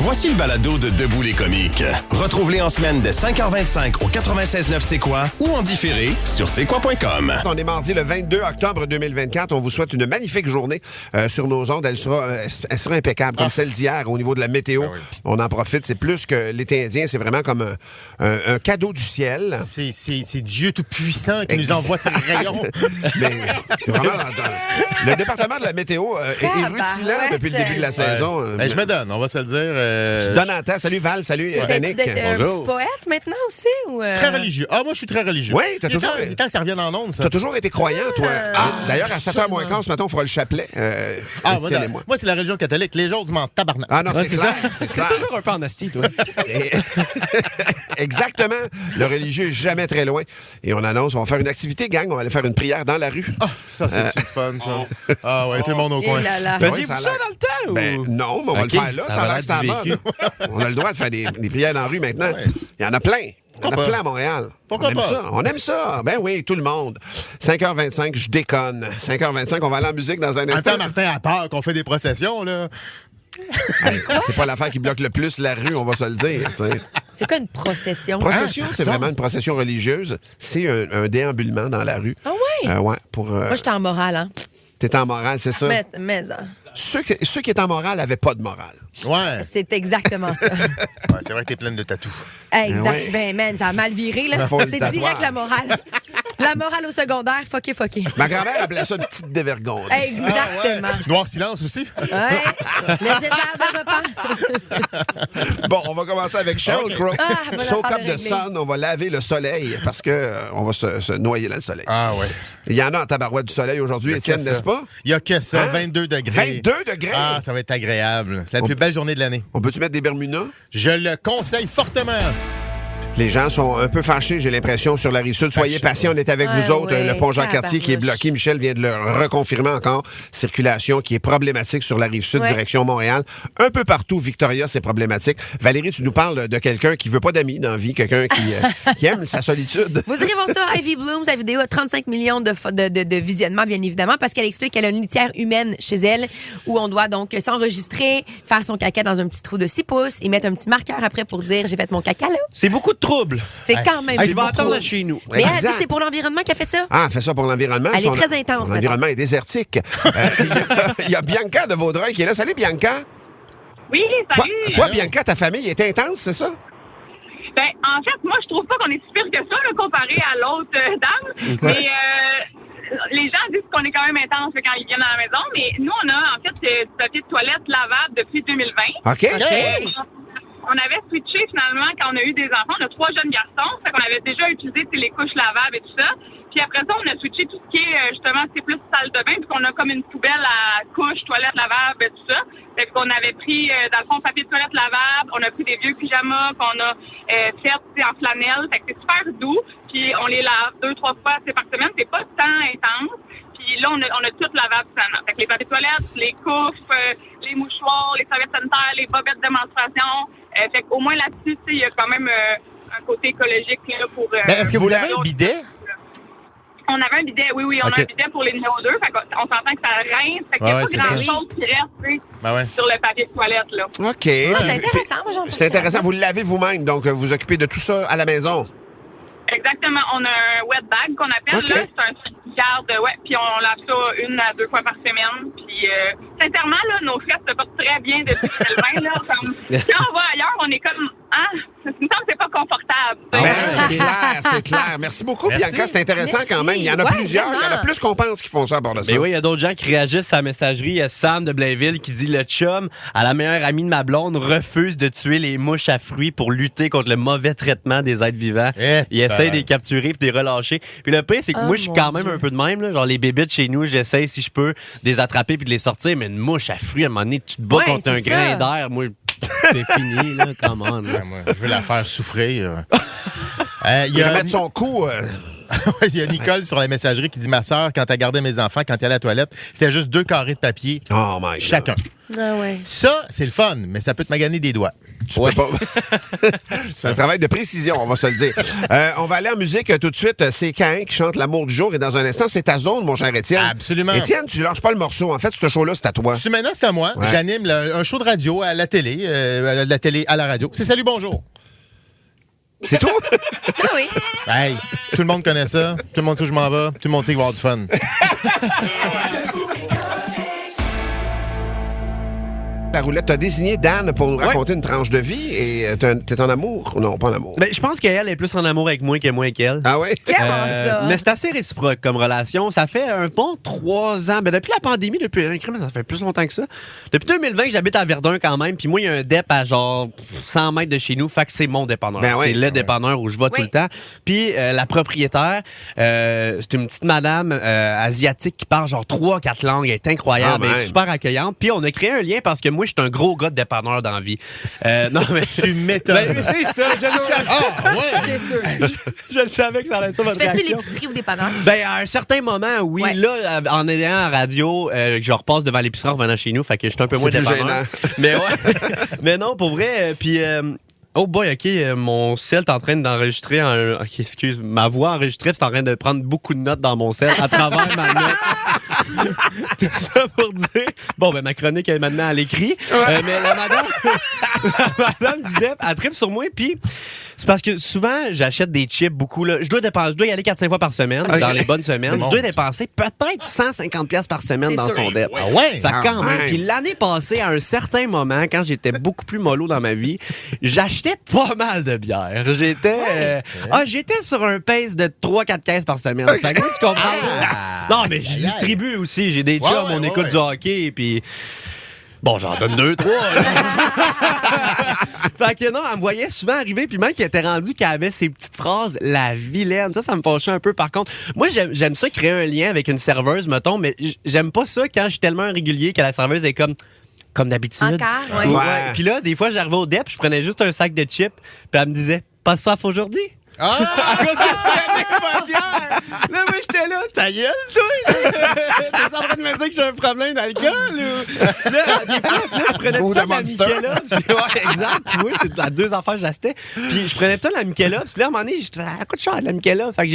Voici le balado de Debout les comiques. Retrouve-les en semaine dès 5h25 au 96.9 C'est quoi ou en différé sur c'est-quoi.com. On est mardi le 22 octobre 2024. On vous souhaite une magnifique journée sur nos ondes. Elle sera impeccable, comme celle d'hier au niveau de la météo. Ben oui. On en profite. C'est plus que l'été indien. C'est vraiment comme un cadeau du ciel. C'est Dieu Tout-Puissant qui nous envoie ses rayons. Mais c'est vraiment le département de la météo est rutilant depuis le début de la saison. Ben, je me donne, on va se le dire. Tu te donnes en temps. Salut Val, salut Yannick. d'être un petit poète maintenant aussi? Ou Très religieux. Ah, moi, je suis très religieux. Oui, t'as toujours... Il est temps que ça revienne en ondes, ça. T'as toujours été croyant, toi. D'ailleurs, à 7h moins 15 ce matin, on fera le chapelet. Étienne et moi. Moi, c'est la religion catholique. Les autres, je m'en tabarnak. Ah non, c'est clair. C'est clair. Toujours un peu en asti, toi. Exactement. Le religieux est jamais très loin. Et on annonce, on va faire une activité, gang. On va aller faire une prière dans la rue. Ah, ça, c'est le fun, ça. Ah ouais, tout le monde au coin. Faisiez-vous ça a ça l'air- dans le temps? Ou... Ben non, mais on va le faire là. Ça a l'air que c'est en mode. On a le droit de faire des prières dans la rue maintenant. Ouais. Il y en a plein. Il y en a Pourquoi plein à Montréal. Pourquoi on aime pas? ça. On aime ça. Ben oui, tout le monde. 5h25, je déconne. 5h25, on va aller en musique dans un instant. Attends, Martin, à part qu'on fait des processions, là. C'est pas l'affaire qui bloque le plus la rue, on va se le dire. T'sais. c'est quoi une procession? Procession, c'est vraiment une procession religieuse. C'est un déambulement dans la rue. Ah oui? Ouais, pour. Moi, j'étais en morale, hein? T'es en morale, c'est ça? Mais Ceux qui étaient en morale n'avaient pas de morale. Ouais. c'est exactement ça. Ouais, c'est vrai que t'es pleine de tatous. Exact. ouais. Ben, man, ça a mal viré, là. Faut le C'est tatouage. direct la morale. La morale au secondaire, fucké. Ma grand-mère appelait ça une petite dévergonde. Exactement. Noir silence aussi. Ouais. Le gésard de repas. Bon, on va commencer avec Sheryl Crow. voilà, Soak pas up de the régler. sun, on va laver le soleil parce que on va se noyer dans le soleil. Ah ouais. Il y en a en tabarouette du soleil aujourd'hui, Étienne, n'est-ce pas? Il y a que ça, Hein? 22 degrés. 22 degrés? Ah, ça va être agréable. C'est la plus belle journée de l'année. On peut-tu mettre des Bermudas? Je le conseille fortement. Les gens sont un peu fâchés, j'ai l'impression, sur la Rive-Sud. Soyez patients, on est avec vous autres. ouais, Le pont Jean-Cartier qui est tabarnouche. bloqué. Michel vient de le reconfirmer encore. Circulation qui est problématique sur la Rive-Sud, Ouais. direction Montréal. Un peu partout, Victoria, c'est problématique. Valérie, tu nous parles de quelqu'un qui veut pas d'amis dans la vie, quelqu'un qui aime sa solitude. Vous irez voir ça, Ivy Bloom, sa vidéo a 35 millions de visionnements, bien évidemment, parce qu'elle explique qu'elle a une litière humaine chez elle où on doit donc s'enregistrer, faire son caca dans un petit trou de 6 pouces et mettre un petit marqueur après pour dire « j'ai fait mon caca là C'est beaucoup de troubles. ». C'est quand même Je vais beaucoup. attendre chez nous. Mais elle dit Exact. que c'est pour l'environnement qu'elle fait ça. Ah, elle fait ça pour l'environnement. Elle est très intense, Son environnement est désertique. Il y a Bianca de Vaudreuil qui est là. Salut, Bianca. Oui, salut! Toi, Bianca, ta famille est intense, c'est ça? Ben, en fait, moi, je trouve pas qu'on est si pire que ça, là, comparé à l'autre dame. Mais les gens disent qu'on est quand même intense quand ils viennent à la maison. Mais nous, on a, en fait, du papier de toilette lavable depuis 2020. OK. On avait switché finalement quand on a eu des enfants. On a 3 jeunes garçons. Fait qu'on avait déjà utilisé les couches lavables et tout ça. Puis après ça, on a switché tout ce qui est justement, c'est plus salle de bain. Puis qu'on a comme une poubelle à couches, toilettes lavables et tout ça. Fait qu'on avait pris, dans le fond, papier de toilette lavable. On a pris des vieux pyjamas qu'on a fait en flanelle. Fait que c'est super doux. Puis on les lave 2-3 fois par semaine. C'est pas tant intense. Puis là, on a tout lavable finalement. Fait que les papiers de toilette, les couches, les mouchoirs, les serviettes sanitaires, les bobettes de menstruation. Fait qu'au moins là-dessus, il y a quand même un côté écologique là, pour... Est-ce que vous avez un bidet? On avait un bidet, oui, on OK. a un bidet pour les numéros 2. Fait qu'on s'entend que ça rince. Fait qu'il n'y a Ouais, pas c'est grand-chose qui reste tu sais, Ben ouais. sur le papier de toilette. Là. OK. C'est intéressant, moi, j'en C'est intéressant. Vous le lavez vous-même, donc vous vous occupez de tout ça à la maison. Exactement. On a un wet bag qu'on appelle. OK. Là. C'est un truc qui garde, puis on lave ça 1 à 2 fois par semaine. Puis, sincèrement, là, nos fesses se portent très bien depuis 2020. Là, comme, quand on va ailleurs, on est comme, il me semble que c'est pas confortable. Ben, c'est clair, c'est clair. Merci beaucoup, Merci. Bianca. C'est intéressant quand même. Il y en a Ouais, plusieurs. Il y en a vraiment. plus qu'on pense qui font ça à bord de ça. Mais oui, il y a d'autres gens qui réagissent à la messagerie. Il y a Sam de Blainville qui dit « Le chum, à la meilleure amie de ma blonde, refuse de tuer les mouches à fruits pour lutter contre le mauvais traitement des êtres vivants. Il essaie de les capturer puis de les relâcher. Puis le pire, c'est que moi, je suis quand même un peu de même. Là. Genre, les bébites chez nous, j'essaie, si je peux, de les attraper puis de les sortir. Mais une mouche à fruits, à un moment donné, tu te bats Ouais, contre un c'est grain ça. d'air. Moi, c'est fini, là. Come on, là. Ouais, moi, je veux la faire souffrir. Il va mettre son cou Il y a Nicole sur la messagerie qui dit « Ma sœur, quand elle gardait mes enfants, quand elle allait à la toilette, c'était juste 2 carrés de papier Oh my God. chacun. » Ah ouais. Ça, c'est le fun, mais ça peut te maganer des doigts. Tu peux pas. C'est un travail de précision, on va se le dire. On va aller en musique tout de suite. C'est Caïn qui chante L'amour du jour. Et dans un instant, c'est ta zone, mon cher Étienne. Absolument. Étienne, tu lâches pas le morceau. En fait, ce show-là, c'est à toi. Maintenant, c'est à moi. Ouais. J'anime un show de radio à la télé, à la radio. C'est Salut, bonjour. C'est tout? Ah oui. Hey, tout le monde connaît ça. Tout le monde sait où je m'en vais. Tout le monde sait qu'il va y avoir du fun. La roulette, t'as désigné Dan pour nous raconter une tranche de vie et t'es en amour? Non, pas en amour. Ben, je pense qu'elle est plus en amour avec moi que moi avec elle. Ah oui? Comment ça? Mais c'est assez réciproque comme relation. Ça fait un bon 3 ans. Ben, depuis la pandémie, ça fait plus longtemps que ça. Depuis 2020, j'habite à Verdun quand même. Puis moi, il y a un dep à genre 100 mètres de chez nous. Fait que c'est mon dépanneur. Ben oui. C'est le dépanneur où je vais tout le temps. Puis la propriétaire, c'est une petite madame asiatique qui parle genre 3-4 langues. Elle est incroyable. Elle est super accueillante. Puis on a créé un lien parce que moi, je suis un gros gars de dépanneur dans la vie. Non, mais Tu m'étonnes. Ben, c'est ça, je le savais. Ah, ouais. C'est sûr. Je le savais que ça allait être ça, votre Fais-tu réaction. l'épicerie ou des dépanneur? Ben, à un certain moment, oui. Ouais. Là, en ayant à radio, je repasse devant l'épicerie en revenant chez nous, fait que je suis un peu moins plus dépanneur. gênant. Mais ouais. Mais non, pour vrai. Puis, oh boy, OK, mon cell est en train d'enregistrer. OK, excuse, ma voix enregistrée, c'est en train de prendre beaucoup de notes dans mon cell à travers ma note. Tout ça pour dire. Bon, ben, ma chronique est maintenant à l'écrit. Mais la madame du DEP, elle tripe sur moi, puis. C'est parce que souvent, j'achète des chips beaucoup. Là. Je dois y aller 4-5 fois par semaine, dans les bonnes semaines. Je dois dépenser peut-être 150$ par semaine C'est dans sûr. son dep. Ah ouais? Fait que quand même. ouais. Puis l'année passée, à un certain moment, quand j'étais beaucoup plus mollo dans ma vie, j'achetais pas mal de bière. J'étais sur un pace de 3-4 caisses par semaine. Fait que là, tu comprends? Non, mais je distribue aussi. J'ai des chums, on écoute du hockey, puis... Bon, j'en donne 2-3. Fait que non, elle me voyait souvent arriver, puis même qu'elle était rendue qu'elle avait ces petites phrases, la vilaine. Ça me fâchait un peu. Par contre, moi, j'aime ça créer un lien avec une serveuse, mettons, mais j'aime pas ça quand je suis tellement régulier que la serveuse est comme d'habitude. Encore, ouais. Ouais. Puis là, des fois, j'arrivais au DEP, je prenais juste un sac de chips, puis elle me disait « Pas soif aujourd'hui? » Ah! À cause que je prenais pas bière. Là, moi, j'étais là, ta gueule, toi! T'es en train de me dire que j'ai un problème d'alcool, ou... Là, des fois, je prenais Ou tout de la Monster. Michelob. Ouais, exact, tu vois, c'est la 2 affaires que j'achetais. Puis je prenais tout la Michelob. Puis là, à un moment donné, ça coûte cher, la Michelob. Fait que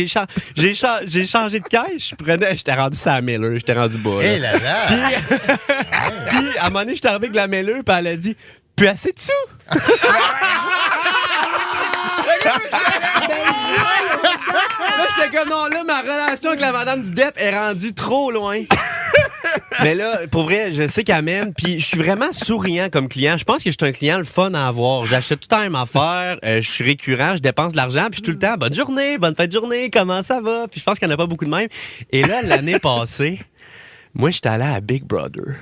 j'ai changé de caisse. J'étais rendu ça à Miller, j'étais rendu bas. Là. Hé là là! Puis, à un moment donné, j'étais arrivé avec la Miller, puis elle a dit « Plus assez de sous! » Là, j'étais comme, non, là, ma relation avec la madame du DEP est rendue trop loin. Mais là, pour vrai, je sais qu'elle m'aime, puis je suis vraiment souriant comme client. Je pense que je suis un client le fun à avoir. J'achète tout le temps la même affaire, je suis récurrent, je dépense de l'argent, puis tout le temps, bonne journée, bonne fête de journée, comment ça va? Puis je pense qu'il n'y en a pas beaucoup de même. Et là, l'année passée, moi, j'étais allé à Big Brother.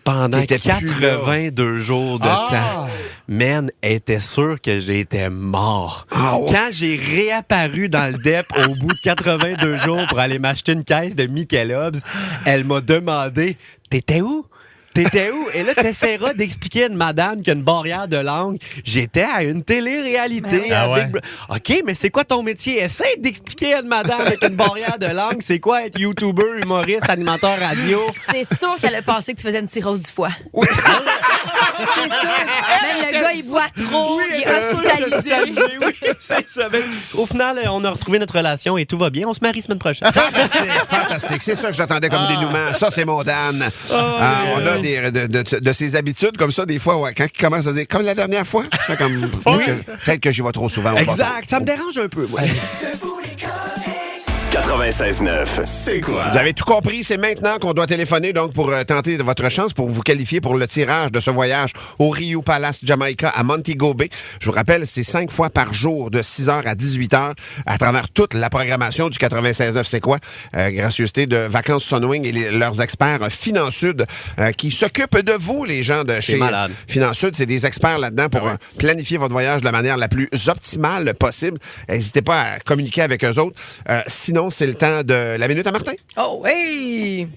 Pendant T'étais plus 82 jours de temps. Man, elle était sûre que j'étais mort. Oh. Quand j'ai réapparu dans le DEP au bout de 82 jours pour aller m'acheter une caisse de Michelob's, elle m'a demandé « T'étais où? » T'étais où? Et là, t'essaieras d'expliquer à une madame qui a une barrière de langue. J'étais à une télé-réalité. Ah ouais? OK, mais c'est quoi ton métier? Essaye d'expliquer à une madame avec une barrière de langue, c'est quoi être YouTuber, humoriste, animateur radio? C'est sûr qu'elle a pensé que tu faisais une cirrhose du foie. Oui. C'est sûr. Même le gars, il boit trop, il est hospitalisé. Oui, c'est ça. Ben, au final, on a retrouvé notre relation et tout va bien. On se marie semaine prochaine. Fantastique, fantastique. C'est ça que j'attendais comme dénouement. Ça, c'est mon Dan. On a de ses habitudes comme ça, des fois, ouais, quand il commence à dire, comme la dernière fois, je fais comme, peut-être que j'y vais trop souvent. Exact. Ça me dérange un peu, moi. 96.9, c'est quoi? Vous avez tout compris, c'est maintenant qu'on doit téléphoner donc pour tenter votre chance pour vous qualifier pour le tirage de ce voyage au Rio Palace Jamaica à Montego Bay. Je vous rappelle, c'est 5 fois par jour de 6h à 18h à travers toute la programmation du 96.9 c'est quoi? Gracieuseté de Vacances Sunwing et leurs experts Finansud qui s'occupent de vous, les gens de chez malade. Finansud. C'est des experts là-dedans pour planifier votre voyage de la manière la plus optimale possible. N'hésitez pas à communiquer avec eux autres. Sinon, c'est le temps de la Minute à Martin. Oh, oui!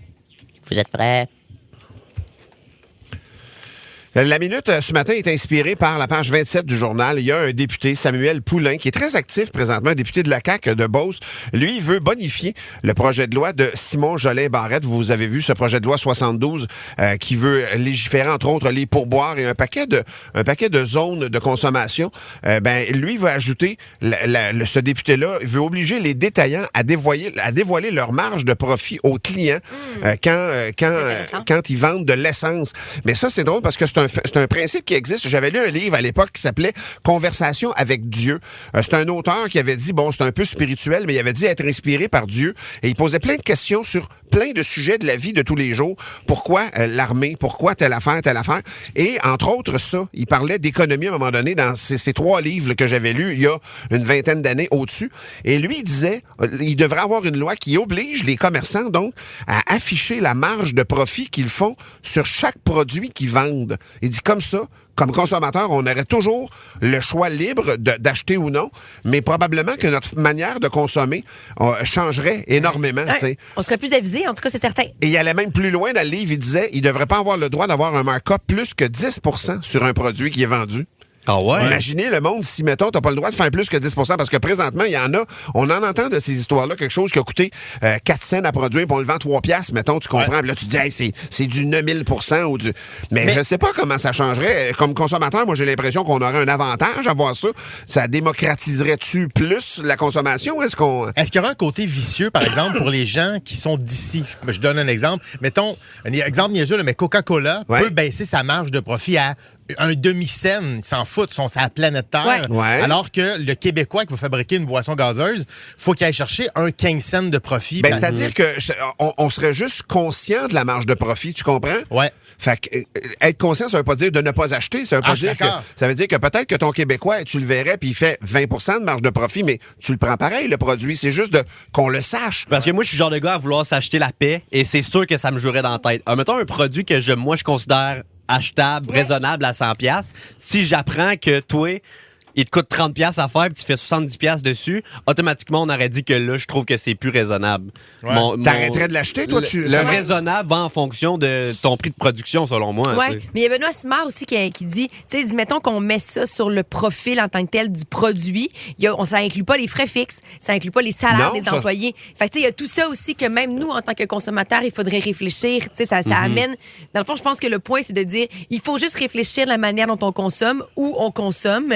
Vous êtes prêts? La minute ce matin est inspirée par la page 27 du journal. Il y a un député, Samuel Poulain, qui est très actif présentement, un député de la CAQ de Beauce. Lui, il veut bonifier le projet de loi de Simon Jolin-Barrette. Vous avez vu ce projet de loi 72 qui veut légiférer, entre autres, les pourboires et un paquet de zones de consommation. Lui, il veut ajouter, ce député-là, il veut obliger les détaillants à dévoiler leur marge de profit aux clients quand ils vendent de l'essence. Mais ça, c'est drôle parce que c'est un principe qui existe. J'avais lu un livre à l'époque qui s'appelait Conversation avec Dieu. C'est un auteur qui avait dit, c'est un peu spirituel, mais il avait dit être inspiré par Dieu. Et il posait plein de questions sur plein de sujets de la vie de tous les jours. Pourquoi l'armée? Pourquoi telle affaire? Et entre autres, ça, il parlait d'économie à un moment donné dans ces 3 livres que j'avais lus il y a une vingtaine d'années au-dessus. Et lui, il disait, il devrait avoir une loi qui oblige les commerçants, donc, à afficher la marge de profit qu'ils font sur chaque produit qu'ils vendent. Il dit comme ça, comme consommateur, on aurait toujours le choix libre d'acheter ou non, mais probablement que notre manière de consommer changerait énormément. Ouais, on serait plus avisé, en tout cas, c'est certain. Et il allait même plus loin dans le livre, il disait il ne devrait pas avoir le droit d'avoir un markup plus que 10% sur un produit qui est vendu. Ah ouais? Imaginez le monde si, mettons, t'as pas le droit de faire plus que 10%, parce que présentement, il y en a, on en entend de ces histoires-là, quelque chose qui a coûté 4 cents à produire, puis on le vend 3 piastres, mettons, tu comprends. Puis là, tu te dis, hey, c'est du 9000% ou du... Mais je sais pas comment ça changerait. Comme consommateur, moi, j'ai l'impression qu'on aurait un avantage à voir ça. Ça démocratiserait-tu plus la consommation? Est-ce qu'il y aura un côté vicieux, par exemple, pour les gens qui sont d'ici? Je donne un exemple. Mettons, un exemple niaiseux, mais Coca-Cola peut baisser sa marge de profit à un demi-cent, ils s'en foutent, ils sont sur la planète Terre. Ouais. Alors que le Québécois qui va fabriquer une boisson gazeuse, faut qu'il aille chercher un 15 cents de profit. C'est-à-dire qu'on serait juste conscient de la marge de profit, tu comprends? Ouais. Fait que, être conscient, ça veut pas dire de ne pas acheter. Ça veut dire que peut-être que ton Québécois, tu le verrais, puis il fait 20% de marge de profit, mais tu le prends pareil, le produit. C'est juste qu'on le sache. Parce que moi, je suis le genre de gars à vouloir s'acheter la paix, et c'est sûr que ça me jouerait dans la tête. Mettons un produit que je considère achetable, raisonnable à 100$. Si j'apprends que toi, il te coûte 30$ à faire puis tu fais 70$ dessus, automatiquement, on aurait dit que là, je trouve que c'est plus raisonnable. Ouais. T'arrêterais de l'acheter, toi? Le raisonnable va en fonction de ton prix de production, selon moi. Oui, mais il y a Benoît Simard aussi qui dit, mettons qu'on met ça sur le profil en tant que tel du produit, ça inclut pas les frais fixes, ça inclut pas les salaires des employés. Fait que il y a tout ça aussi que même nous, en tant que consommateurs, il faudrait réfléchir. Ça amène... Dans le fond, je pense que le point, c'est de dire, il faut juste réfléchir la manière dont on consomme, où on consomme...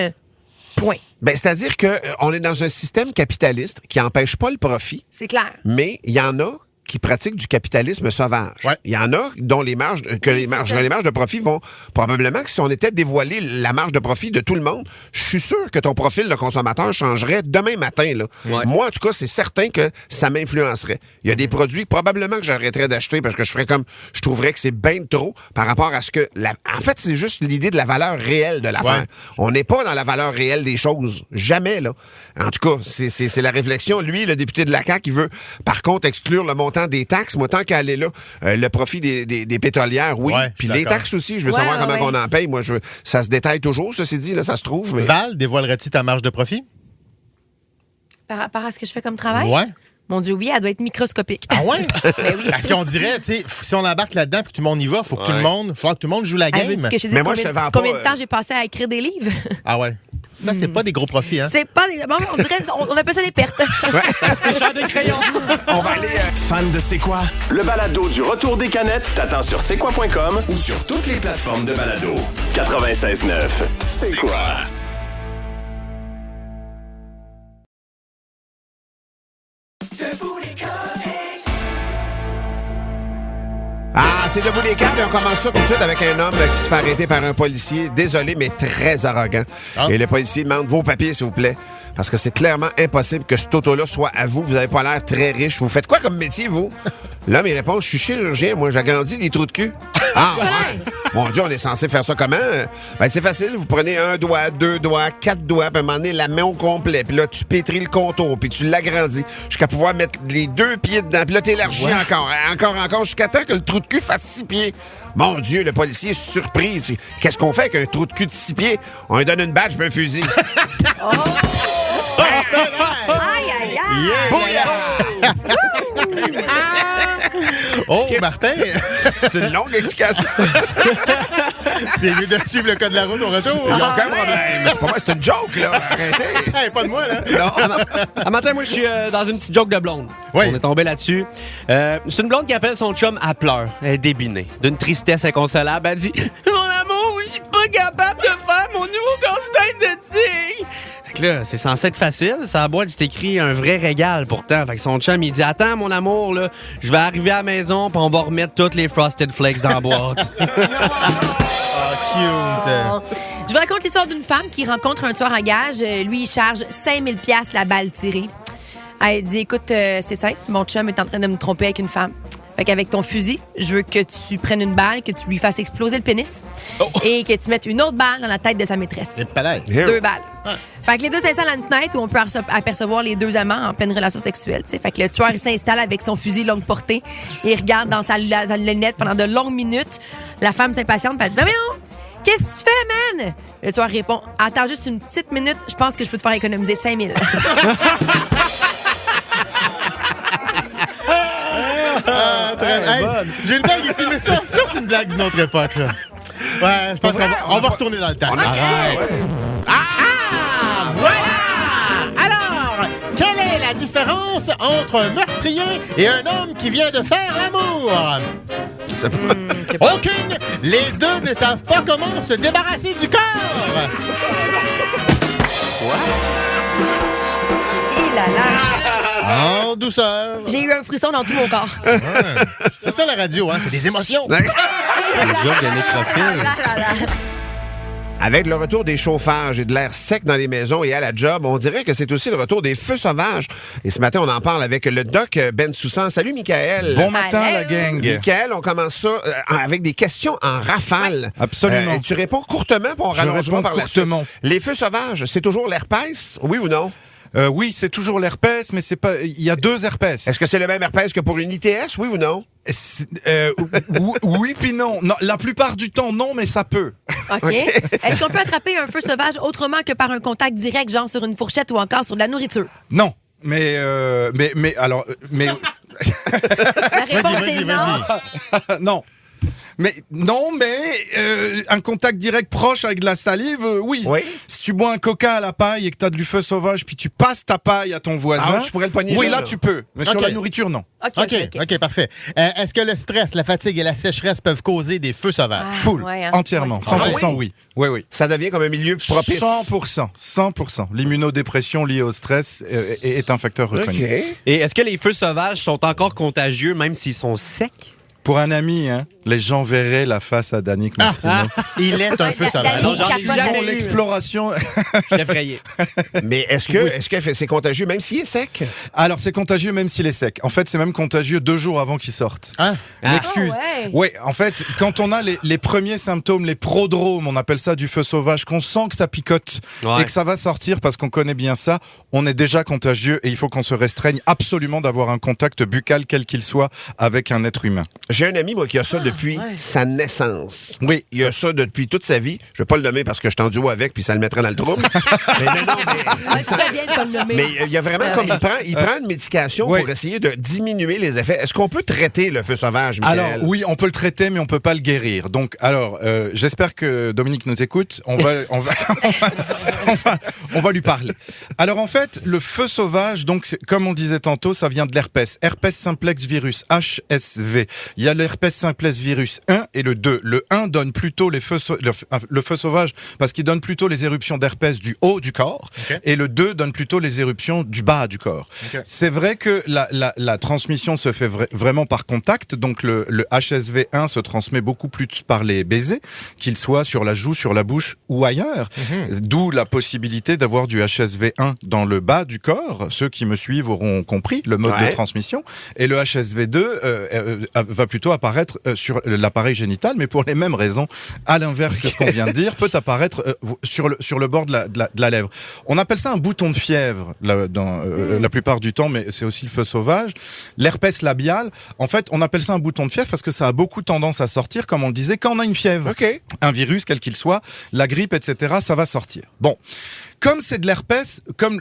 Point. C'est-à-dire qu'on est dans un système capitaliste qui n'empêche pas le profit. C'est clair. Mais il y en a qui pratiquent du capitalisme sauvage. Ouais. Il y en a dont les marges de profit vont probablement que si on était dévoilé la marge de profit de tout le monde, je suis sûr que ton profil de consommateur changerait demain matin. Là. Ouais. Moi, en tout cas, c'est certain que ça m'influencerait. Il y a des produits probablement que j'arrêterais d'acheter parce que je trouverais que c'est bien trop par rapport à ce que... En fait, c'est juste l'idée de la valeur réelle de l'affaire. Ouais. On n'est pas dans la valeur réelle des choses. Jamais, là. En tout cas, c'est la réflexion. Lui, le député de la CAQ, il veut, par contre, exclure le montant des taxes. Moi, tant qu'elle est là, le profit des pétrolières, oui. Puis les taxes aussi, je veux savoir comment on en paye. Moi, ça se détaille toujours, ceci dit, là, ça se trouve. Mais... Val, dévoilerais-tu ta marge de profit? Par rapport à ce que je fais comme travail? Ouais. Mon Dieu, oui, elle doit être microscopique. Ah ouais? Ben oui. Parce qu'on dirait, tu sais, si on embarque là-dedans et que tout le monde y va, il faut que tout le monde joue la game. Que je te dise combien de temps j'ai passé à écrire des livres? Ah ouais. Ça, c'est pas des gros profits, hein? C'est pas des... Bon, on appelle ça des pertes. Des genres de crayons. On va aller... Fan de C'est quoi? Le balado du retour des canettes t'attend sur c'est quoi.com ou sur toutes les plateformes de balado. 96.9, C'est quoi? Ah, c'est Debout les câbles et on commence ça tout de suite avec un homme qui se fait arrêter par un policier, désolé, mais très arrogant. Ah. Et le policier demande vos papiers, s'il vous plaît, parce que c'est clairement impossible que cet auto-là soit à vous. Vous n'avez pas l'air très riche. Vous faites quoi comme métier, vous? L'homme, il répond, je suis chirurgien, moi, j'agrandis des trous de cul. Ah, ouais? Mon Dieu, on est censé faire ça comment? Ben, c'est facile, vous prenez 1 doigt, 2 doigts, 4 doigts, puis à un moment donné, la main au complet, puis là, tu pétris le contour, puis tu l'agrandis jusqu'à pouvoir mettre les 2 pieds dedans, puis là, t'élargis encore, jusqu'à temps que le trou de cul fasse 6 pieds. Mon Dieu, le policier est surpris. Qu'est-ce qu'on fait avec un trou de cul de 6 pieds? On lui donne une badge puis un fusil. Aïe, Oh, Martin! C'est une longue explication. T'es mieux de suivre le code de la route au retour. Il n'y a aucun problème. C'est pas moi, c'est une joke, là. Arrêtez. Hey, pas de moi, là. Un matin, moi, je suis dans une petite joke de blonde. Oui. On est tombé là-dessus. C'est une blonde qui appelle son chum à pleurs. Elle est débinée. D'une tristesse inconsolable, elle dit « Mon amour, je suis pas capable de faire mon nouveau casse-tête de tigre! » Fait que là, c'est censé être facile. Ça a boîte, c'est écrit un vrai régal pourtant. Fait que son chum, il dit « Attends, mon amour, là, je vais arriver à la maison puis on va remettre toutes les Frosted Flakes dans la boîte. » Je vous raconte l'histoire d'une femme qui rencontre un tueur à gages. Lui, il charge 5000 $ la balle tirée. Elle dit, écoute, c'est simple, mon chum est en train de me tromper avec une femme. Fait qu'avec ton fusil, je veux que tu prennes une balle, que tu lui fasses exploser le pénis et que tu mettes une autre balle dans la tête de sa maîtresse. C'est palais. 2 balles. Fait que les deux s'installent à une fenêtre où on peut apercevoir les deux amants en pleine relation sexuelle. T'sais. Fait que le tueur il s'installe avec son fusil longue portée et il regarde dans sa lunette pendant de longues minutes. La femme s'impatiente et elle dit, ben voyons, qu'est-ce que tu fais, man? Le tueur répond, attends juste une petite minute, je pense que je peux te faire économiser 5000. J'ai une blague ici, mais ça c'est une blague d'une autre époque, ça. Ouais, je pense qu'on va retourner dans le temps. Voilà! Alors, quelle est la différence entre un meurtrier et un homme qui vient de faire l'amour? Aucune! Les deux ne savent pas comment se débarrasser du corps! Et là là! En douceur! J'ai eu un frisson dans tout mon corps. Ouais. C'est ça la radio, hein? C'est des émotions! Avec le retour des chauffages et de l'air sec dans les maisons et à la job, on dirait que c'est aussi le retour des feux sauvages. Et ce matin, on en parle avec le doc Ben Soussan. Salut, Michael. Bon matin, la gang. Michael, on commence ça avec des questions en rafale. Oui, absolument. Tu réponds courtement, puis on rallongera par la suite. Courtement. Les feux sauvages, c'est toujours l'herpès, oui ou non? Oui, c'est toujours l'herpès, mais c'est pas. Il y a 2 herpès. Est-ce que c'est le même herpès que pour une ITS, oui ou non? Oui puis non. La plupart du temps, non, mais ça peut. OK. Est-ce qu'on peut attraper un feu sauvage autrement que par un contact direct, genre sur une fourchette ou encore sur de la nourriture? Non. Mais alors. La réponse est non. Non. Mais un contact direct proche avec de la salive, oui. Si tu bois un coca à la paille et que tu as du feu sauvage, puis tu passes ta paille à ton voisin, je pourrais le pogner. Oui, là tu peux. Mais sur la nourriture, non. OK, parfait. Est-ce que le stress, la fatigue et la sécheresse peuvent causer des feux sauvages? Full, entièrement, 100% oui. Oui. Ça devient comme un milieu propice. 100%. L'immunodépression liée au stress est un facteur reconnu. OK. Et est-ce que les feux sauvages sont encore contagieux même s'ils sont secs? Pour un ami, hein, les gens verraient la face à Danick Martineau. Il est un feu sauvage. Non, j'en suis jamais Pour vu. l'exploration. Je suis effrayé. Mais est-ce que c'est contagieux même s'il est sec? Alors, c'est contagieux même s'il est sec. En fait, c'est même contagieux 2 jours avant qu'il sorte. M'excuse. Oui, en fait, quand on a les premiers symptômes, les prodromes, on appelle ça du feu sauvage, qu'on sent que ça picote et que ça va sortir parce qu'on connaît bien ça, on est déjà contagieux et il faut qu'on se restreigne absolument d'avoir un contact buccal, quel qu'il soit, avec un être humain. J'ai un ami, moi, qui a ça depuis sa naissance. Oui. Il a ça depuis toute sa vie. Je vais pas le nommer parce que je suis en duo avec, puis ça le mettrait dans le trouble. Tu fais bien de pas le nommer. Mais il y a vraiment comme il prend une médication pour essayer de diminuer les effets. Est-ce qu'on peut traiter le feu sauvage, Michael? Alors, oui, on peut le traiter, mais on peut pas le guérir. Donc, j'espère que Dominique nous écoute. On va lui parler. Alors, en fait, le feu sauvage, donc, comme on disait tantôt, ça vient de l'herpès. Herpès simplex virus, HSV. Il y a l'herpès simplex virus 1 et le 2. Le 1 donne plutôt le feu sauvage parce qu'il donne plutôt les éruptions d'herpès du haut du corps. Et le 2 donne plutôt les éruptions du bas du corps. C'est vrai que la transmission se fait vraiment par contact. Donc, le HSV1 se transmet beaucoup plus par les baisers, qu'ils soient sur la joue, sur la bouche ou ailleurs. D'où la possibilité d'avoir du HSV1 dans le bas du corps. Ceux qui me suivent auront compris le mode de transmission. Et le HSV2 va plutôt apparaître sur l'appareil génital, mais pour les mêmes raisons, à l'inverse que ce qu'on vient de dire, peut apparaître sur le bord de la lèvre. On appelle ça un bouton de fièvre la plupart du temps, mais c'est aussi le feu sauvage. L'herpès labial, en fait, on appelle ça un bouton de fièvre parce que ça a beaucoup tendance à sortir, comme on le disait, quand on a une fièvre. Okay. Un virus, quel qu'il soit, la grippe, etc., ça va sortir. Bon. Comme c'est de l'herpès, comme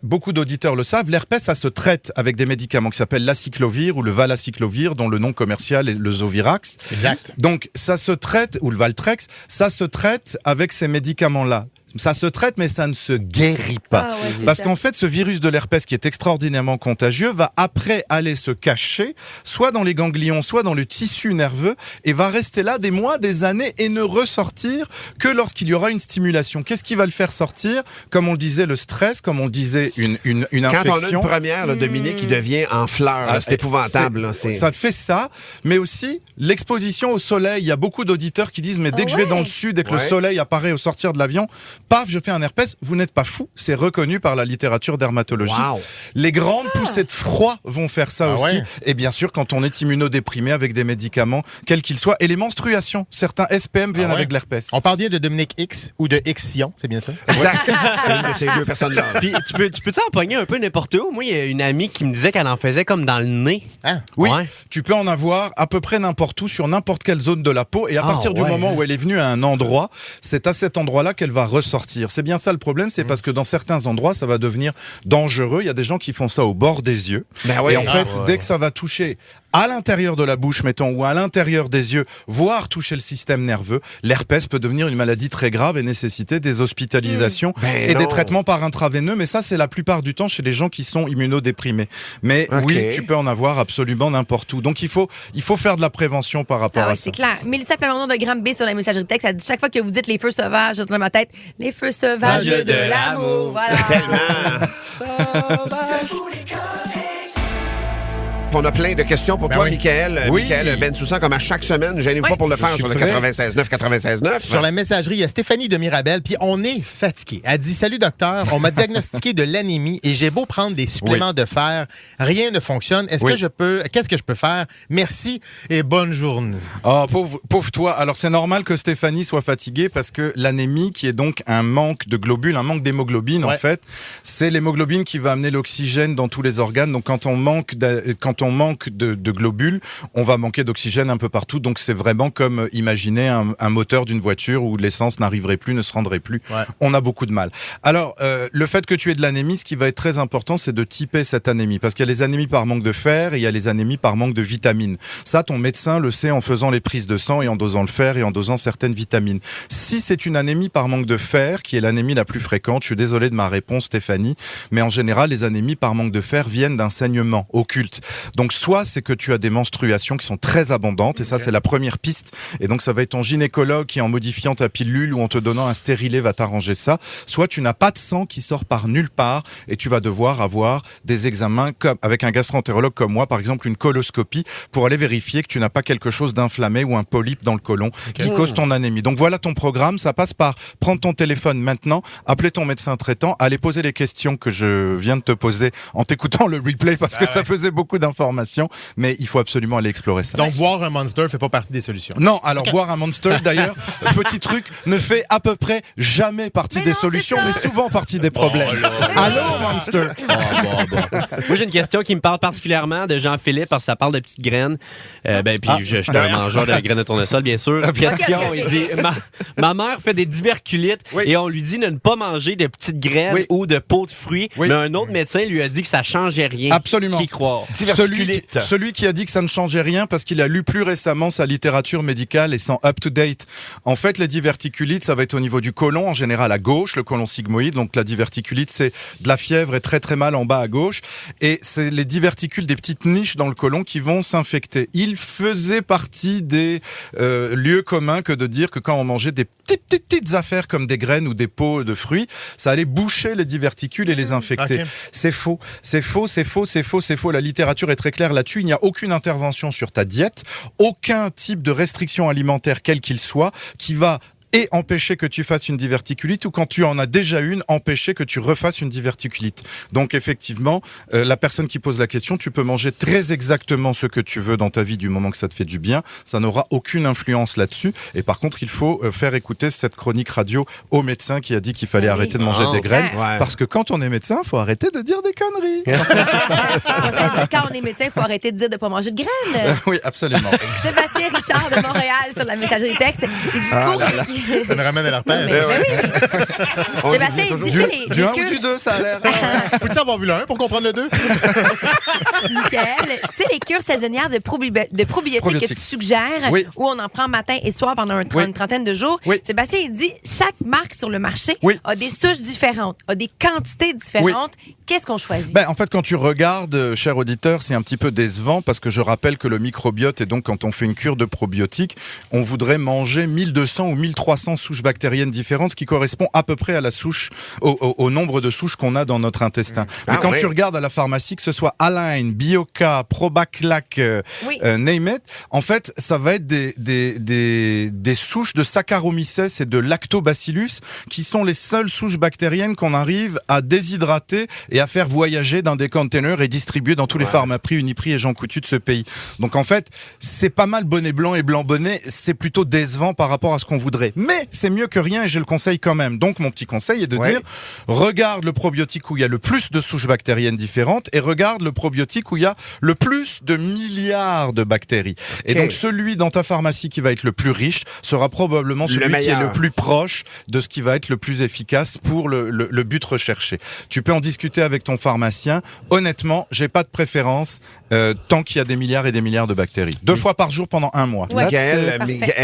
beaucoup d'auditeurs le savent, l'herpès, ça se traite avec des médicaments qui s'appellent l'aciclovir ou le valacyclovir, dont le nom commercial est le Zovirax. Exact. Donc, ça se traite, ou le Valtrex, ça se traite avec ces médicaments-là. Ça se traite, mais ça ne se guérit pas. Parce qu'en fait, ce virus de l'herpès, qui est extraordinairement contagieux, va après aller se cacher, soit dans les ganglions, soit dans le tissu nerveux, et va rester là des mois, des années, et ne ressortir que lorsqu'il y aura une stimulation. Qu'est-ce qui va le faire sortir? Comme on le disait, le stress, comme on le disait, une infection. Quand on a une première, là, Dominique, qui devient en fleurs, là, c'est épouvantable. Là, ça fait ça, mais aussi l'exposition au soleil. Il y a beaucoup d'auditeurs qui disent, mais dès que je vais dans le sud, dès que le soleil apparaît au sortir de l'avion, paf, je fais un herpès. Vous n'êtes pas fou, c'est reconnu par la littérature dermatologique. Wow. Les grandes poussées de froid vont faire ça aussi. Ouais. Et bien sûr, quand on est immunodéprimé avec des médicaments, quels qu'ils soient. Et les menstruations, certains SPM viennent avec l'herpès. On parle bien de Dominique X ou de X-Sion, c'est bien ça? Exact. C'est une de ces deux personnes-là. Puis tu peux en pogner un peu n'importe où? Moi, il y a une amie qui me disait qu'elle en faisait comme dans le nez. Ah. Oui, tu peux en avoir à peu près n'importe où, sur n'importe quelle zone de la peau. Et à partir du moment où elle est venue à un endroit, c'est à cet endroit-là qu'elle va ressortir. C'est bien ça le problème, c'est parce que dans certains endroits, ça va devenir dangereux. Il y a des gens qui font ça au bord des yeux. Et en fait, dès que ça va toucher à l'intérieur de la bouche, mettons, ou à l'intérieur des yeux, voire toucher le système nerveux, l'herpès peut devenir une maladie très grave et nécessiter des hospitalisations des traitements par intraveineux. Mais ça, c'est la plupart du temps chez les gens qui sont immunodéprimés. Mais oui, tu peux en avoir absolument n'importe où. Donc, il faut faire de la prévention par rapport à ça. C'est clair. Mélissa Plamondon de Gramme B sur la messagerie texte, elle dit chaque fois que vous dites les feux sauvages, j'ai dans ma tête les feux sauvages de l'amour. Voilà. On a plein de questions pour toi, Michael. Michael Bensoussan, comme à chaque semaine. Gênez-vous pas pour le faire sur le 96.9. Sur la messagerie, il y a Stéphanie de Mirabel, puis on est fatigué. Elle dit « Salut docteur, on m'a diagnostiqué de l'anémie et j'ai beau prendre des suppléments de fer, rien ne fonctionne. Qu'est-ce que je peux faire? Merci et bonne journée. » Oh, pauvre toi. Alors, c'est normal que Stéphanie soit fatiguée parce que l'anémie, qui est donc un manque de globules, un manque d'hémoglobine, en fait, c'est l'hémoglobine qui va amener l'oxygène dans tous les organes. Donc, quand on manque de globules, on va manquer d'oxygène un peu partout. Donc, c'est vraiment comme imaginer un moteur d'une voiture où l'essence n'arriverait plus, ne se rendrait plus. On a beaucoup de mal. Alors, le fait que tu aies de l'anémie, ce qui va être très important, c'est de typer cette anémie. Parce qu'il y a les anémies par manque de fer et il y a les anémies par manque de vitamines. Ça, ton médecin le sait en faisant les prises de sang et en dosant le fer et en dosant certaines vitamines. Si c'est une anémie par manque de fer, qui est l'anémie la plus fréquente, je suis désolé de ma réponse, Stéphanie, mais en général, les anémies par manque de fer viennent d'un saignement occulte. Donc, soit c'est que tu as des menstruations qui sont très abondantes, et ça, c'est la première piste. Et donc, ça va être ton gynécologue qui, en modifiant ta pilule ou en te donnant un stérilet, va t'arranger ça. Soit tu n'as pas de sang qui sort par nulle part, et tu vas devoir avoir des examens avec un gastro-entérologue comme moi, par exemple une coloscopie, pour aller vérifier que tu n'as pas quelque chose d'inflammé ou un polype dans le côlon qui cause ton anémie. Donc, voilà ton programme. Ça passe par prendre ton téléphone maintenant, appeler ton médecin traitant, aller poser les questions que je viens de te poser en t'écoutant le replay, parce que ça faisait beaucoup d'informations, mais il faut absolument aller explorer ça. Donc, boire un Monster fait pas partie des solutions. Non, alors boire un Monster, d'ailleurs, petit truc, ne fait à peu près jamais partie des solutions, mais souvent partie des problèmes. Allô, Monster? Moi, j'ai une question qui me parle particulièrement de Jean-Philippe, parce que ça parle de petites graines. Puis je suis un mangeur de graines de tournesol, bien sûr. Question, il dit, ma mère fait des diverculites et on lui dit de ne pas manger de petites graines ou de peaux de fruits, mais un autre médecin lui a dit que ça changeait rien. Absolument. Qui croire? Celui qui a dit que ça ne changeait rien parce qu'il a lu plus récemment sa littérature médicale et son up-to-date. En fait, les diverticulites, ça va être au niveau du côlon, en général à gauche, le côlon sigmoïde. Donc la diverticulite, c'est de la fièvre et très très mal en bas à gauche. Et c'est les diverticules, des petites niches dans le côlon qui vont s'infecter. Il faisait partie des lieux communs que de dire que quand on mangeait des petites affaires comme des graines ou des peaux de fruits, ça allait boucher les diverticules et les infecter. C'est faux. La littérature est très claire là-dessus. Il n'y a aucune intervention sur ta diète, aucun type de restriction alimentaire, quel qu'il soit, qui va et empêcher que tu fasses une diverticulite, ou quand tu en as déjà une, empêcher que tu refasses une diverticulite. Donc effectivement, la personne qui pose la question, tu peux manger très exactement ce que tu veux dans ta vie du moment que ça te fait du bien. Ça n'aura aucune influence là-dessus. Et par contre, il faut faire écouter cette chronique radio au médecin qui a dit qu'il fallait arrêter de manger des graines. Ouais. Parce que quand on est médecin, il faut arrêter de dire des conneries. Quand on est médecin, il faut arrêter de dire de ne pas manger de graines. Oui, absolument. Sébastien Richard de Montréal sur la messagerie texte. Il dit Ça me ramène à l'herpès. Sébastien, il dit Du 1 ou du 2, ça a l'air. Faut-tu avoir vu le 1 pour comprendre le 2? Michael, tu sais, les cures saisonnières de probiotiques que tu suggères, Oui. où on en prend matin et soir pendant une trentaine de jours. Oui. Sébastien, il dit chaque marque sur le marché Oui. a des souches différentes, a des quantités différentes. Qu'est-ce qu'on choisit? En fait, quand tu regardes, cher auditeur, c'est un petit peu décevant parce que je rappelle que le microbiote, et donc quand on fait une cure de probiotiques, on voudrait manger 1200 ou 1300 souches bactériennes différentes, ce qui correspond à peu près à la souche, au nombre de souches qu'on a dans notre intestin. Mais quand tu regardes à la pharmacie, que ce soit Align, Bioca, Probaclac, name it, en fait, ça va être des souches de Saccharomyces et de Lactobacillus qui sont les seules souches bactériennes qu'on arrive à déshydrater et à faire voyager dans des containers et distribuer dans tous les Pharmaprix, Uniprix et Jean Coutu de ce pays. Donc en fait, c'est pas mal bonnet blanc et blanc bonnet, c'est plutôt décevant par rapport à ce qu'on voudrait. Mais c'est mieux que rien et je le conseille quand même. Donc mon petit conseil est de dire, regarde le probiotique où il y a le plus de souches bactériennes différentes et regarde le probiotique où il y a le plus de milliards de bactéries. Et donc celui dans ta pharmacie qui va être le plus riche sera probablement celui qui est le plus proche de ce qui va être le plus efficace pour le but recherché. Tu peux en discuter avec ton pharmacien. Honnêtement, j'ai pas de préférence tant qu'il y a des milliards et des milliards de bactéries. 2 fois par jour pendant 1 mois. Michael,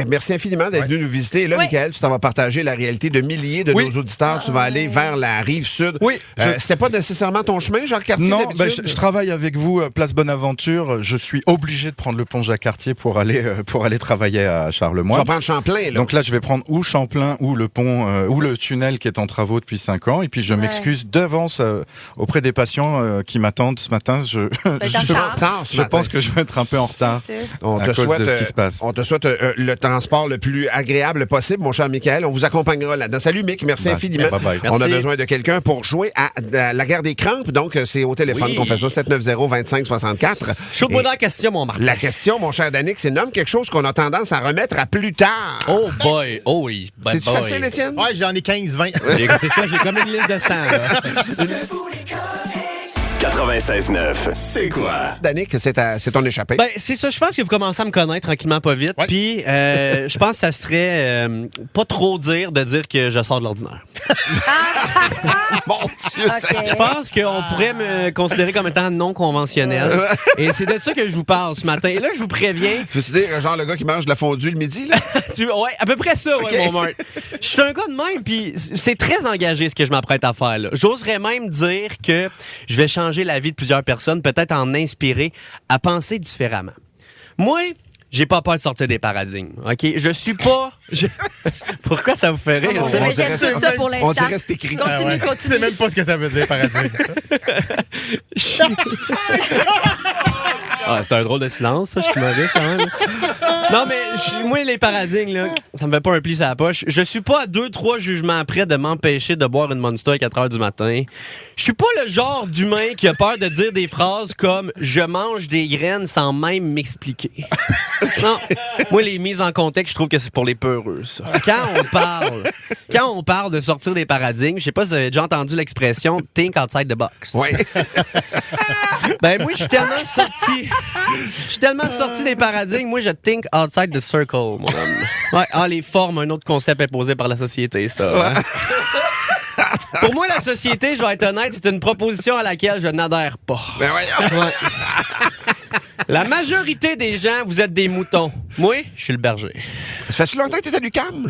merci infiniment d'être venu nous visiter. Et là, Michael, tu t'en vas partager la réalité de milliers de nos auditeurs. Tu vas aller vers la rive sud. Oui. C'était pas nécessairement ton chemin, Jacques-Cartier? Non, je travaille avec vous, Place Bonaventure. Je suis obligé de prendre le pont Jacques-Cartier pour aller travailler à Charlemagne. Tu vas prendre Champlain, là. Donc là, je vais prendre ou Champlain ou le pont ou le tunnel qui est en travaux depuis 5 ans. Et puis je m'excuse d'avance auprès des patients qui m'attendent ce matin. Je pense que je vais être un peu en retard à cause de ce qui se passe. On te souhaite le transport le plus agréable possible, mon cher Michael. On vous accompagnera là-dedans. Salut, Mick. Merci infiniment. On a besoin de quelqu'un pour jouer à la guerre des crampes. Donc, c'est au téléphone qu'on fait ça, 790-2564. Chaud-moi dans la question, mon Marc. La question, mon cher Danick, c'est nomme quelque chose qu'on a tendance à remettre à plus tard. Oh boy. Oh oui. C'est-tu facile, Étienne? Ouais, j'en ai 15-20. C'est ça, j'ai comme une liste de 100. 96.9, c'est quoi? Danick, c'est ton échappée. C'est ça. Je pense que vous commencez à me connaître tranquillement, pas vite. Puis, je pense que ça serait pas trop de dire que je sors de l'ordinaire. Mon Dieu, Je pense qu'on pourrait me considérer comme étant non conventionnel. Et c'est de ça que je vous parle ce matin. Et là, je vous préviens. Tu veux dire, genre le gars qui mange de la fondue le midi, là? Ouais, à peu près ça, mon Marc. Je suis un gars de même, puis c'est très engagé ce que je m'apprête à faire, là. J'oserais même dire que je vais changer la vie de plusieurs personnes, peut-être en inspirer à penser différemment. Moi, j'ai pas peur de sortir des paradigmes, OK? Je suis pas... Pourquoi ça vous fait rire? J'aime ça pour l'instant. On dirait que c'est écrit. Continue. Tu sais même pas ce que ça veut dire, paradigme. C'est un drôle de silence, ça. Je suis mauvais, quand même. Non, mais moi, les paradigmes, là, ça me fait pas un pli sur la poche. Je suis pas à 2-3 jugements près de m'empêcher de boire une Monster à 4 h du matin. Je suis pas le genre d'humain qui a peur de dire des phrases comme « je mange des graines sans même m'expliquer ». Non, moi, les mises en contexte, je trouve que c'est pour les peureux, ça. Quand on parle de sortir des paradigmes, je sais pas si vous avez déjà entendu l'expression « think outside the box ». Oui. Moi, je suis tellement sorti des paradigmes. Moi, je think outside the circle, mon homme. Ouais, les formes, un autre concept imposé par la société, ça. Hein? Pour moi, la société, je vais être honnête, c'est une proposition à laquelle je n'adhère pas. Ben voyons. Ouais. La majorité des gens, vous êtes des moutons. Moi, je suis le berger. Ça fait-tu longtemps que t'es à l'UQAM?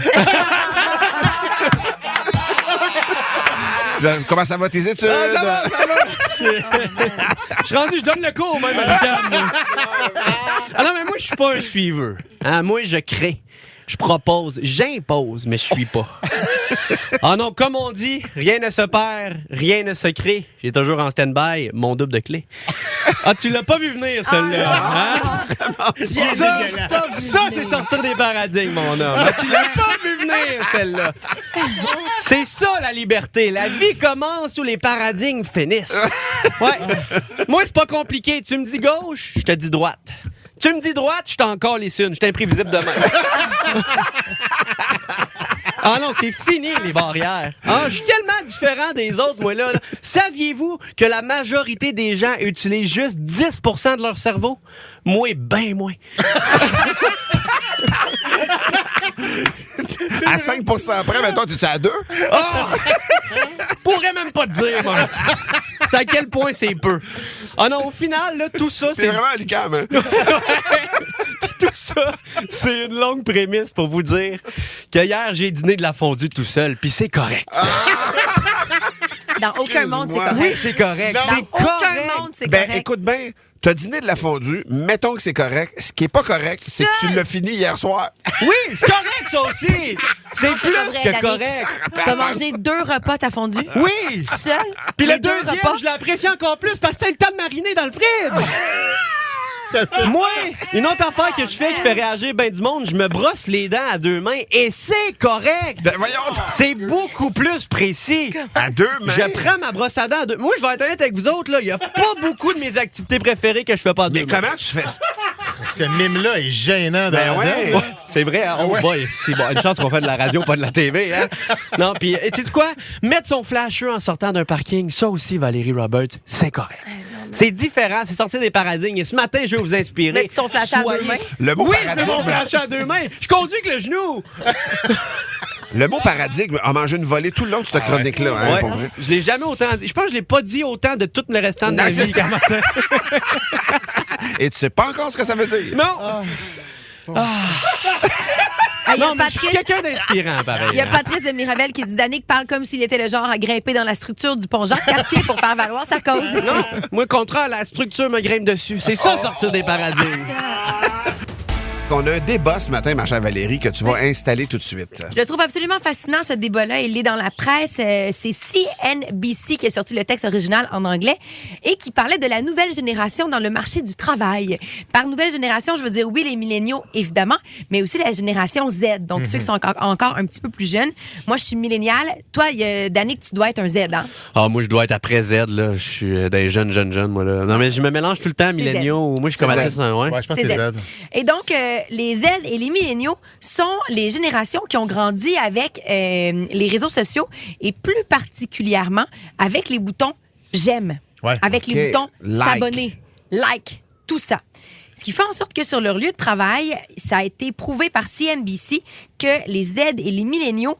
Comment ça va tes études? Ça va. Je suis rendu, je donne le cours même à l'UQAM. Ah non, mais moi, je suis pas un suiveur. Hein? Moi, je crée. Je propose, j'impose, mais je suis pas. Ah non, comme on dit, rien ne se perd, rien ne se crée. J'ai toujours en stand-by mon double de clé. Ah, tu l'as pas vu venir, celle-là. Hein? Ça, c'est sortir des paradigmes, mon homme. Ah, tu l'as pas vu venir. revenir, celle-là. C'est ça, la liberté. La vie commence où les paradigmes finissent. Ouais. Moi, c'est pas compliqué. Tu me dis gauche, je te dis droite. Tu me dis droite, je t'en encore les unes. Je suis imprévisible demain. Ah non, c'est fini, les barrières. Ah, je suis tellement différent des autres, moi, là. Saviez-vous que la majorité des gens utilisent juste 10% de leur cerveau? Moi, ben moins. À 5% près, mais toi, t'es-tu à 2? Oh! Pourrais même pas te dire, moi. C'est à quel point c'est peu. Ah non, au final, là, tout ça, C'est vraiment un lucam, hein? Tout ça, c'est une longue prémisse pour vous dire que hier, j'ai dîné de la fondue tout seul, puis c'est correct. Dans aucun monde, c'est correct. Oui, c'est correct. Dans C'est correct. aucun monde, c'est Ben, correct. écoute bien, t'as dîné de la fondue, mettons que c'est correct. Ce qui est pas correct, c'est que tu l'as fini hier soir. Oui, c'est correct, ça aussi. C'est plus Pas vrai, que Danick. correct. T'as mangé 2 repas, t'as fondu? Oui. Seul? Puis Les le 2 deuxième, repas? je l'ai apprécié encore plus parce que t'as le temps de mariner dans le fridge. Moi, une autre affaire que je fais qui fait réagir bien du monde, je me brosse les dents à 2 mains et c'est correct. Ben, voyons. C'est beaucoup plus précis. À 2 mains. Je prends ma brosse à dents à 2. Moi, je vais être honnête avec vous autres, là. Il n'y a pas beaucoup de mes activités préférées que je fais pas à 2 Mais mains. comment tu fais ça? Ce mime-là est gênant de Ben A à Z. ouais. Ouais, c'est vrai, hein? Oh boy, c'est bon. Une chance qu'on fait de la radio, pas de la TV, hein? Non, puis, tu sais quoi? Mettre son flasher en sortant d'un parking, ça aussi, Valérie Roberts, c'est correct. C'est différent, c'est sortir des paradigmes. Et ce matin, je vais vous inspirer. Mets-tu ton flasher à 2 mains? Le mot Oui, je mets paradigme. mon flasher à 2 mains. Je conduis avec le genou. Le mot paradigme a mangé une volée tout le long de cette chronique-là, hein, Ouais. pour vrai. Je l'ai jamais autant dit. Je pense que je l'ai pas dit autant de tout le restant de Non, ma c'est vie. ça. Comment ça? Et tu sais pas encore ce que ça veut dire. Non! Ah, il y a Non, mais je suis Patrice- quelqu'un d'inspirant, pareil. Il y a hein. Patrice de Mirabel qui dit Danick parle comme s'il était le genre à grimper dans la structure du pont Jacques-Cartier pour faire valoir sa cause. Non, moi, contraire, la structure me grimpe dessus. C'est ça, sortir des paradigmes. On a un débat ce matin, ma chère Valérie, que tu vas installer tout de suite. Je le trouve absolument fascinant, ce débat-là. Il est dans la presse. C'est CNBC qui a sorti le texte original en anglais et qui parlait de la nouvelle génération dans le marché du travail. Par nouvelle génération, je veux dire, oui, les milléniaux, évidemment, mais aussi la génération Z, donc ceux qui sont encore un petit peu plus jeunes. Moi, je suis milléniale. Toi, Danick, tu dois être un Z, hein? Ah, moi, je dois être après Z, là. Je suis des jeunes, moi, là. Non, mais je me mélange tout le temps, milléniaux. Moi, je suis comme C'est assez Z. sans, ouais. Ouais, je pense C'est que c'est Z. Z. Et donc, les Z et les milléniaux sont les générations qui ont grandi avec les réseaux sociaux et plus particulièrement avec les boutons j'aime, Ouais. avec OK. les boutons Like. s'abonner, like, tout ça. Ce qui fait en sorte que sur leur lieu de travail, ça a été prouvé par CNBC que les Z et les milléniaux